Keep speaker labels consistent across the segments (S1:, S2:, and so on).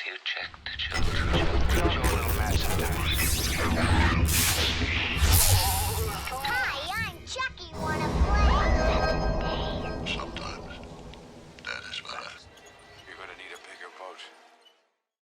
S1: you check the children? Show a little match sometimes.
S2: Hi, I'm Chucky. Wanna play?
S3: Sometimes. That is what
S1: You're gonna need a bigger boat.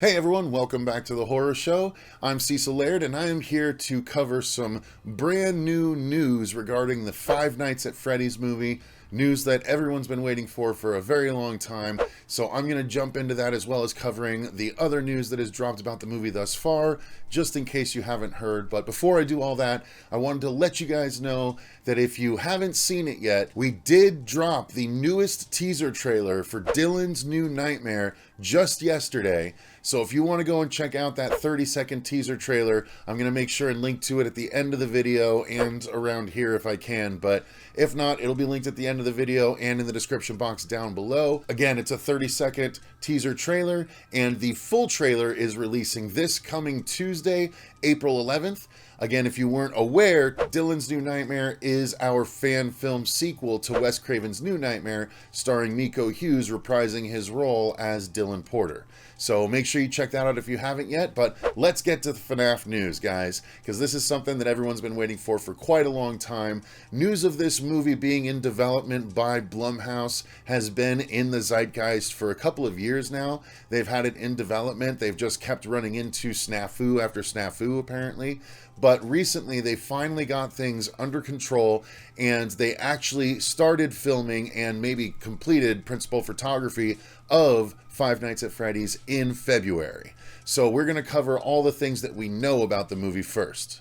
S4: Hey everyone, welcome back to the Horror Show. I'm Cecil Laird, and I am here to cover some brand new news regarding the Five Nights at Freddy's movie. News that everyone's been waiting for a very long time. So I'm going to jump into that as well as covering the other news that has dropped about the movie thus far, just in case you haven't heard. But before I do all that, I wanted to let you guys know that if you haven't seen it yet, we did drop the newest teaser trailer for Dylan's New Nightmare just yesterday. So if you want to go and check out that 30-second teaser trailer, I'm going to make sure and link to it at the end of the video and around here if I can. But if not, it'll be linked at the end of the video and in the description box down below. Again, it's a 30-second teaser trailer, and the full trailer is releasing this coming Tuesday, April 11th. Again, if you weren't aware, Dylan's New Nightmare is our fan film sequel to Wes Craven's New Nightmare, starring Miko Hughes reprising his role as Dylan Porter. So make sure you check that out if you haven't yet, but let's get to the FNAF news, guys, because this is something that everyone's been waiting for quite a long time. News of this movie being in development by Blumhouse has been in the zeitgeist for a couple of years now. They've had it in development. They've just kept running into snafu after snafu, apparently. But recently, they finally got things under control, and they actually started filming and maybe completed principal photography of Five Nights at Freddy's in February. So we're going to cover all the things that we know about the movie first.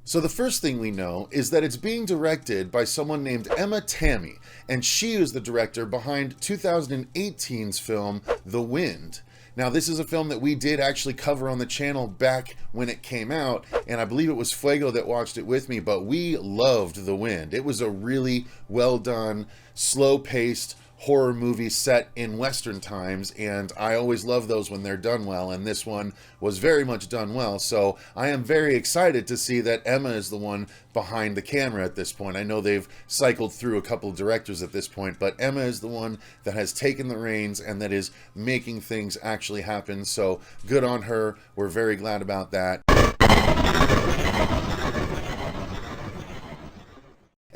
S4: So the first thing we know is that it's being directed by someone named Emma Tammy, and she is the director behind 2018's film The Wind. Now, this is a film that we did actually cover on the channel back when it came out, and I believe it was Fuego that watched it with me, but we loved The Wind. It was a really well done, slow-paced horror movie set in Western times, and I always love those when they're done well, and this one was very much done well. So I am very excited to see that Emma is the one behind the camera at this point. I know they've cycled through a couple of directors at this point, but Emma is the one that has taken the reins and that is making things actually happen. So good on her. We're very glad about that.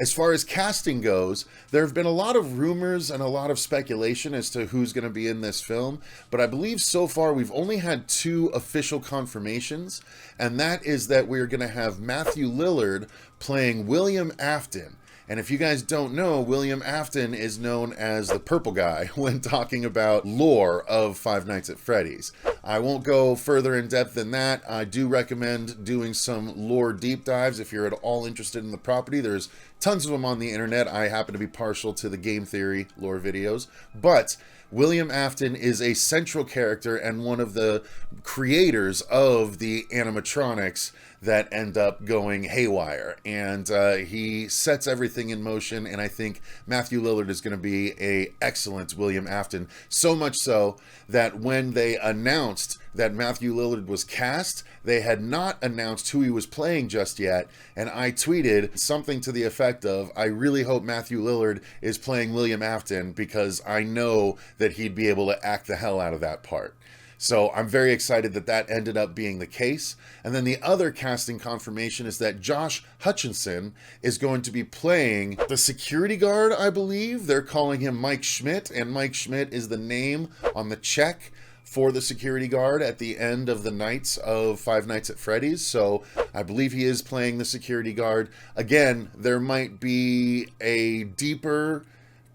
S4: As far as casting goes, there have been a lot of rumors and a lot of speculation as to who's going to be in this film, but I believe so far we've only had 2 official confirmations, and that is that we're going to have Matthew Lillard playing William Afton. And if you guys don't know, William Afton is known as the purple guy when talking about lore of Five Nights at Freddy's. I won't go further in depth than that. I do recommend doing some lore deep dives if you're at all interested in the property. There's tons of them on the internet. I happen to be partial to the game theory lore videos. But William Afton is a central character and one of the creators of the animatronics that end up going haywire, and he sets everything in motion, and I think Matthew Lillard is going to be an excellent William Afton, so much so that when they announced that Matthew Lillard was cast, they had not announced who he was playing just yet, and I tweeted something to the effect of, I really hope Matthew Lillard is playing William Afton because I know that he'd be able to act the hell out of that part. So I'm very excited that that ended up being the case. And then the other casting confirmation is that Josh Hutcherson is going to be playing the security guard, I believe. They're calling him Mike Schmidt, and Mike Schmidt is the name on the check for the security guard at the end of the nights of Five Nights at Freddy's. So I believe he is playing the security guard. Again, there might be a deeper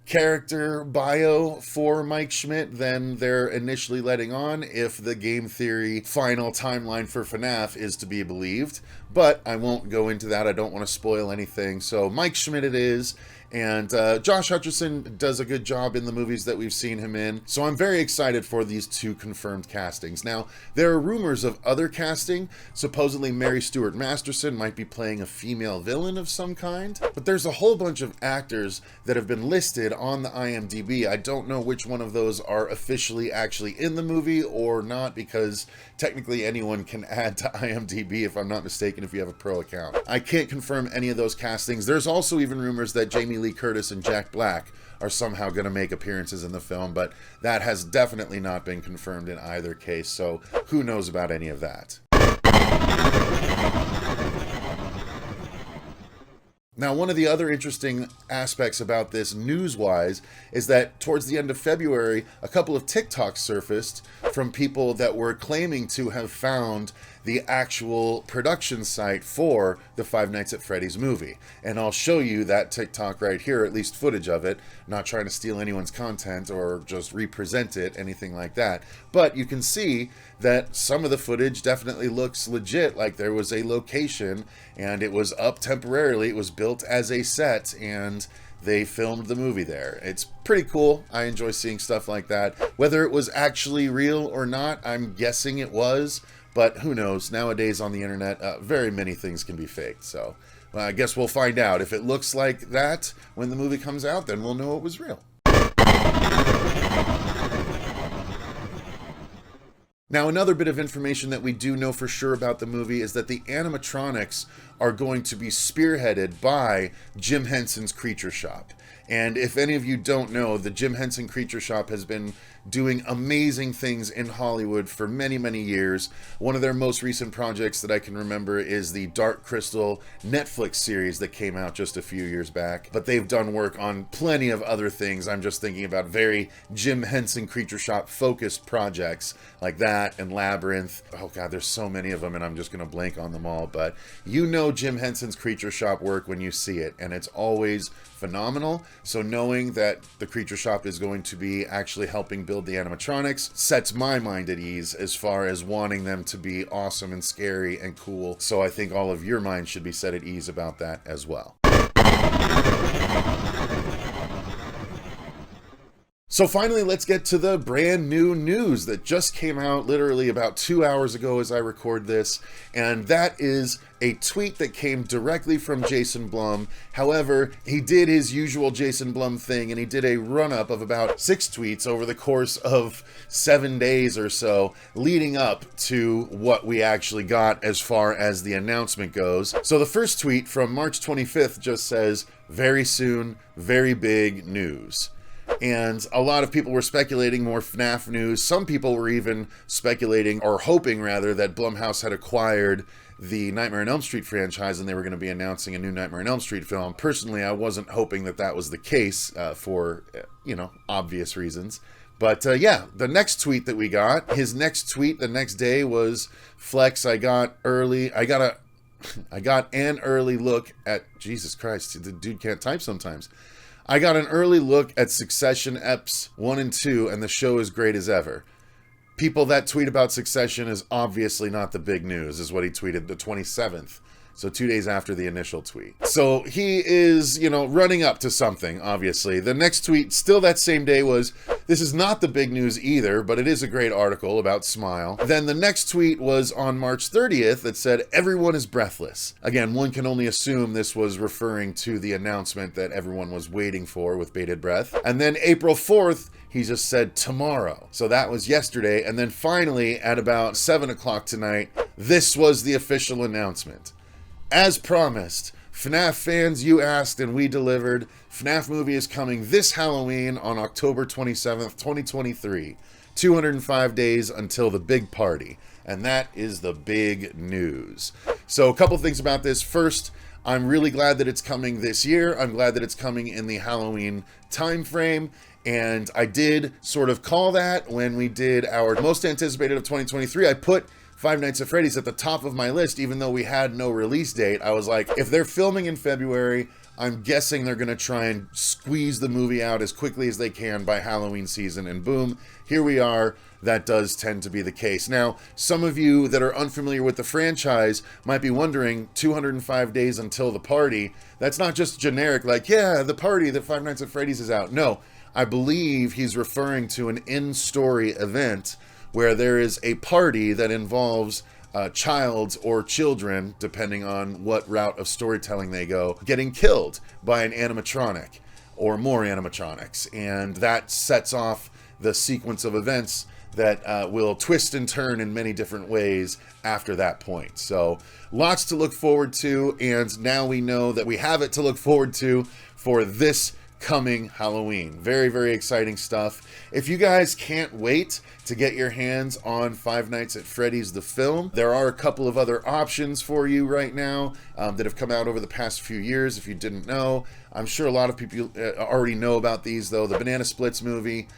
S4: character bio for Mike Schmidt than they're initially letting on if the game theory final timeline for FNAF is to be believed, but I won't go into that. I don't want to spoil anything. So Mike Schmidt it is, and Josh Hutcherson does a good job in the movies that we've seen him in. So I'm very excited for these 2 confirmed castings. Now, there are rumors of other casting. Supposedly Mary Stuart Masterson might be playing a female villain of some kind, but there's a whole bunch of actors that have been listed on the IMDb. I don't know which one of those are officially actually in the movie or not, because technically anyone can add to IMDb, if I'm not mistaken, if you have a pro account. I can't confirm any of those castings. There's also even rumors that Jamie Lee Curtis and Jack Black are somehow going to make appearances in the film, but that has definitely not been confirmed in either case, so who knows about any of that. Now, one of the other interesting aspects about this news-wise is that towards the end of February, a couple of TikToks surfaced from people that were claiming to have found the actual production site for the Five Nights at Freddy's movie. And I'll show you that TikTok right here, at least footage of it. Not trying to steal anyone's content or just represent it, anything like that. But you can see that some of the footage definitely looks legit, like there was a location and it was up temporarily. It was built as a set and they filmed the movie there. It's pretty cool. I enjoy seeing stuff like that. Whether it was actually real or not, I'm guessing it was. But who knows? Nowadays on the internet, very many things can be faked. So I guess we'll find out. If it looks like that when the movie comes out, then we'll know it was real. Now, another bit of information that we do know for sure about the movie is that the animatronics are going to be spearheaded by Jim Henson's Creature Shop. And if any of you don't know, the Jim Henson Creature Shop has been doing amazing things in Hollywood for many, many years. One of their most recent projects that I can remember is the Dark Crystal Netflix series that came out just a few years back. But they've done work on plenty of other things. I'm just thinking about very Jim Henson Creature Shop focused projects like that and Labyrinth. Oh God, there's so many of them and I'm just going to blank on them all. But you know Jim Henson's Creature Shop work when you see it, and it's always phenomenal. So knowing that the Creature Shop is going to be actually helping build the animatronics sets my mind at ease as far as wanting them to be awesome and scary and cool. So I think all of your minds should be set at ease about that as well. So finally, let's get to the brand new news that just came out literally about 2 hours ago as I record this, and that is a tweet that came directly from Jason Blum. However, he did his usual Jason Blum thing, and he did a run-up of about 6 tweets over the course of 7 days or so, leading up to what we actually got as far as the announcement goes. So the first tweet from March 25th just says, "Very soon, very big news." And a lot of people were speculating more FNAF news. Some people were even speculating, or hoping rather, that Blumhouse had acquired the Nightmare on Elm Street franchise and they were going to be announcing a new Nightmare on Elm Street film. Personally, I wasn't hoping that that was the case for, obvious reasons. But yeah, the next tweet that we got, his next tweet the next day was, "Flex, I got an early look at," Jesus Christ, the dude can't type sometimes. "I got an early look at Succession Eps 1 and 2, and the show is great as ever." People, that tweet about Succession is obviously not the big news, is what he tweeted the 27th. So 2 days after the initial tweet. So he is, running up to something, obviously. The next tweet, still that same day, was, "This is not the big news either, but it is a great article about Smile." Then the next tweet was on March 30th that said, "Everyone is breathless." Again, one can only assume this was referring to the announcement that everyone was waiting for with bated breath. And then April 4th, he just said, "Tomorrow." So that was yesterday. And then finally, at about 7 o'clock tonight, this was the official announcement. As promised, FNAF fans, you asked and we delivered. FNAF movie is coming this Halloween on October 27th, 2023. 205 days until the big party. And that is the big news. So a couple things about this. First, I'm really glad that it's coming this year. I'm glad that it's coming in the Halloween time frame. And I did sort of call that when we did our most anticipated of 2023. I put Five Nights at Freddy's at the top of my list, even though we had no release date. I was like, if they're filming in February, I'm guessing they're going to try and squeeze the movie out as quickly as they can by Halloween season. And boom, here we are. That does tend to be the case. Now, some of you that are unfamiliar with the franchise might be wondering, 205 days until the party. That's not just generic, like, yeah, the party that Five Nights at Freddy's is out. No, I believe he's referring to an in-story event where there is a party that involves a child or children, depending on what route of storytelling they go, getting killed by an animatronic or more animatronics. And that sets off the sequence of events that will twist and turn in many different ways after that point. So lots to look forward to, and now we know that we have it to look forward to for this coming Halloween. Very, very exciting stuff. If you guys can't wait to get your hands on Five Nights at Freddy's the film, there are a couple of other options for you right now that have come out over the past few years. If you didn't know, I'm sure a lot of people already know about these though. The Banana Splits movie,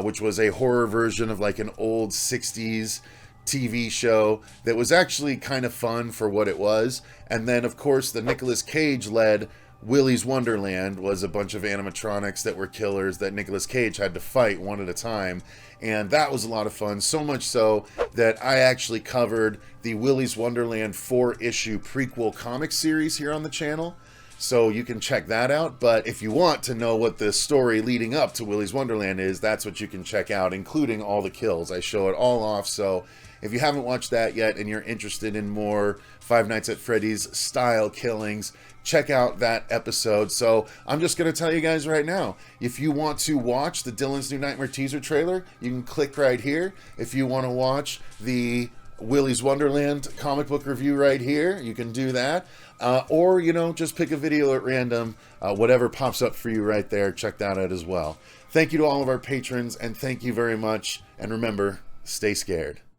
S4: which was a horror version of like an old 60s TV show that was actually kind of fun for what it was. And then of course the Nicolas Cage led Willy's Wonderland was a bunch of animatronics that were killers that Nicolas Cage had to fight one at a time, and that was a lot of fun, so much so that I actually covered the Willy's Wonderland 4-issue prequel comic series here on the channel, so you can check that out. But if you want to know what the story leading up to Willy's Wonderland is, that's what you can check out, including all the kills. I show it all off, so if you haven't watched that yet and you're interested in more Five Nights at Freddy's style killings, check out that episode. So I'm just going to tell you guys right now, if you want to watch the Dylan's New Nightmare teaser trailer, you can click right here. If you want to watch the Willy's Wonderland comic book review right here, you can do that. Or, you know, just pick a video at random, whatever pops up for you right there, check that out as well. Thank you to all of our patrons, and thank you very much. And remember, stay scared.